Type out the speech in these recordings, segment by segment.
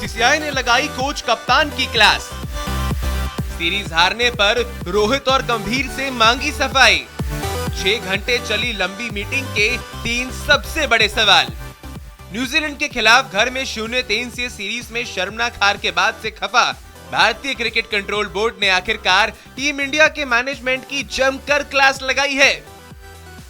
BCCI ने लगाई coach कप्तान की क्लास। सीरीज हारने पर रोहित और गंभीर से मांगी सफाई। 6 घंटे चली लंबी मीटिंग के 3 सबसे बड़े सवाल। न्यूजीलैंड के खिलाफ घर में 0-3 से सीरीज में शर्मनाक हार के बाद से खफा भारतीय क्रिकेट कंट्रोल बोर्ड ने आखिरकार टीम इंडिया के मैनेजमेंट की जमकर क्लास लगाई है।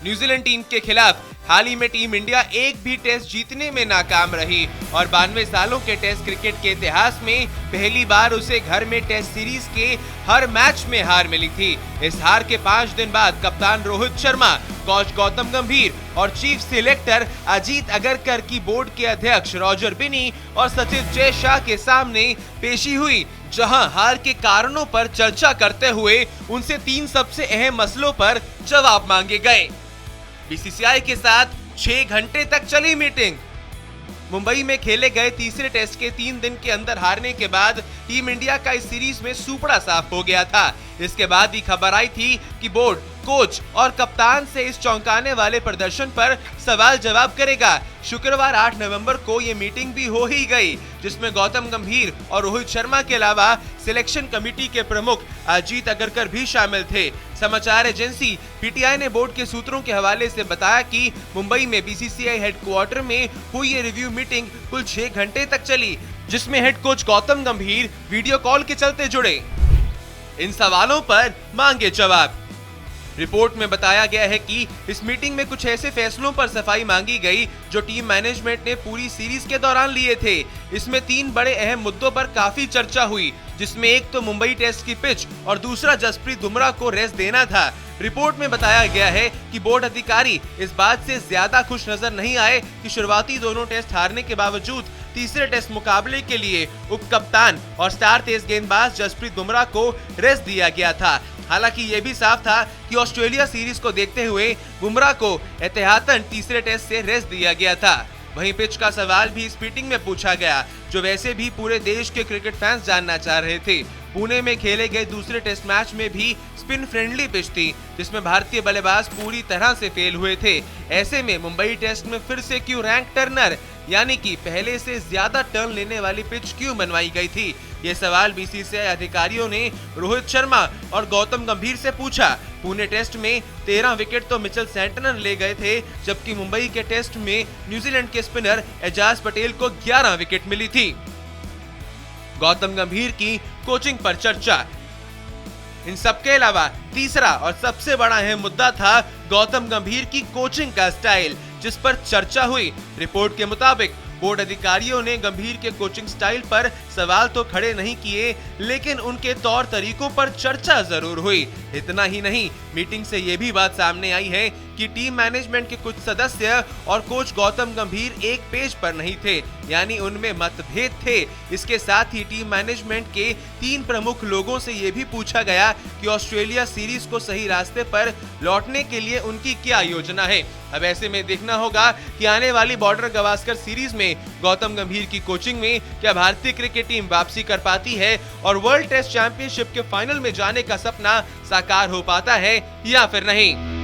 न्यूजीलैंड टीम के खिलाफ हाल ही में टीम इंडिया एक भी टेस्ट जीतने में नाकाम रही और 92 सालों के टेस्ट क्रिकेट के इतिहास में पहली बार उसे घर में टेस्ट सीरीज के हर मैच में हार मिली थी। इस हार के 5 दिन बाद कप्तान रोहित शर्मा, कोच गौतम गंभीर और चीफ सिलेक्टर अजीत अगरकर की बोर्ड के अध्यक्ष रॉजर बिनी और सचिव जय शाह के सामने पेशी हुई, जहां हार के कारणों पर चर्चा करते हुए उनसे 3 सबसे अहम मसलों पर जवाब मांगे गए। बीसीसीआई के साथ 6 घंटे तक चली मीटिंग। मुंबई में खेले गए तीसरे टेस्ट के 3 दिन के अंदर हारने के बाद टीम इंडिया का इस सीरीज में सुपड़ा साफ हो गया था। इसके बाद ही खबर आई थी कि बोर्ड, कोच और कप्तान से इस चौंकाने वाले प्रदर्शन पर सवाल जवाब करेगा। शुक्रवार 8 नवंबर को ये मीटिंग भी हो ही गई, जिसमें गौतम गंभीर और रोहित शर्मा के अलावा सिलेक्शन कमेटी के प्रमुख अजीत अगरकर भी शामिल थे। समाचार एजेंसी पीटीआई ने बोर्ड के सूत्रों के हवाले से बताया कि मुंबई में बीसीसीआई हेडक्वार्टर में हुई ये रिव्यू मीटिंग कुल 6 घंटे तक चली, जिसमें हेड कोच गौतम गंभीर वीडियो कॉल के चलते जुड़े। इन सवालों पर मांगे जवाब। रिपोर्ट में बताया गया है कि इस मीटिंग में कुछ ऐसे फैसलों पर सफाई मांगी गई जो टीम मैनेजमेंट ने पूरी सीरीज के दौरान लिए थे। इसमें 3 बड़े अहम मुद्दों पर काफी चर्चा हुई, जिसमें एक तो मुंबई टेस्ट की पिच और दूसरा जसप्रीत बुमराह को रेस्ट देना था। रिपोर्ट में बताया गया है कि बोर्ड अधिकारी इस बात से ज्यादा खुश नजर नहीं आए कि शुरुआती दोनों टेस्ट हारने के बावजूद तीसरे टेस्ट मुकाबले के लिए उप कप्तान और स्टार तेज गेंदबाज जसप्रीत बुमराह को रेस्ट दिया गया था। हालांकि ये भी साफ था कि ऑस्ट्रेलिया सीरीज को देखते हुए बुमराह को एहतियातन तीसरे टेस्ट से रेस्ट दिया गया था। वहीं पिच का सवाल भी इस मीटिंग में पूछा गया, जो वैसे भी पूरे देश के क्रिकेट फैंस जानना चाह रहे थे। पुणे में खेले गए दूसरे टेस्ट मैच में भी स्पिन फ्रेंडली पिच थी, जिसमें भारतीय बल्लेबाज पूरी तरह से फेल हुए थे। ऐसे में मुंबई टेस्ट में फिर से क्यों रैंक टर्नर यानी कि पहले से ज्यादा टर्न लेने वाली पिच क्यों बनवाई गई थी? ये सवाल बीसीसीआई अधिकारियों ने रोहित शर्मा और गौतम गंभीर से पूछा। पुणे टेस्ट में 13 विकेट तो मिचेल सेंटनर ले गए थे, जबकि मुंबई के टेस्ट में न्यूजीलैंड के स्पिनर एजाज पटेल को 11 विकेट मिली थी। गौतम गंभीर की कोचिंग पर चर्चा। इन सबके अलावा तीसरा और सबसे बड़ा अहम मुद्दा था गौतम गंभीर की कोचिंग का स्टाइल, जिस पर चर्चा हुई। रिपोर्ट के मुताबिक बोर्ड अधिकारियों ने गंभीर के कोचिंग स्टाइल पर सवाल तो खड़े नहीं किए, लेकिन उनके तौर तरीकों पर चर्चा जरूर हुई। इतना ही नहीं, मीटिंग से ये भी बात सामने आई है कि टीम मैनेजमेंट के कुछ सदस्य और कोच गौतम गंभीर एक पेज पर नहीं थे, यानी उनमें मतभेद थे। इसके साथ ही टीम मैनेजमेंट के 3 प्रमुख लोगों से ये भी पूछा गया कि ऑस्ट्रेलिया सीरीज को सही रास्ते पर लौटने के लिए उनकी क्या योजना है। अब ऐसे में देखना होगा कि आने वाली बॉर्डर गवास्कर सीरीज में गौतम गंभीर की कोचिंग में क्या भारतीय क्रिकेट टीम वापसी कर पाती है और वर्ल्ड टेस्ट चैंपियनशिप के फाइनल में जाने का सपना साकार हो पाता है या फिर नहीं।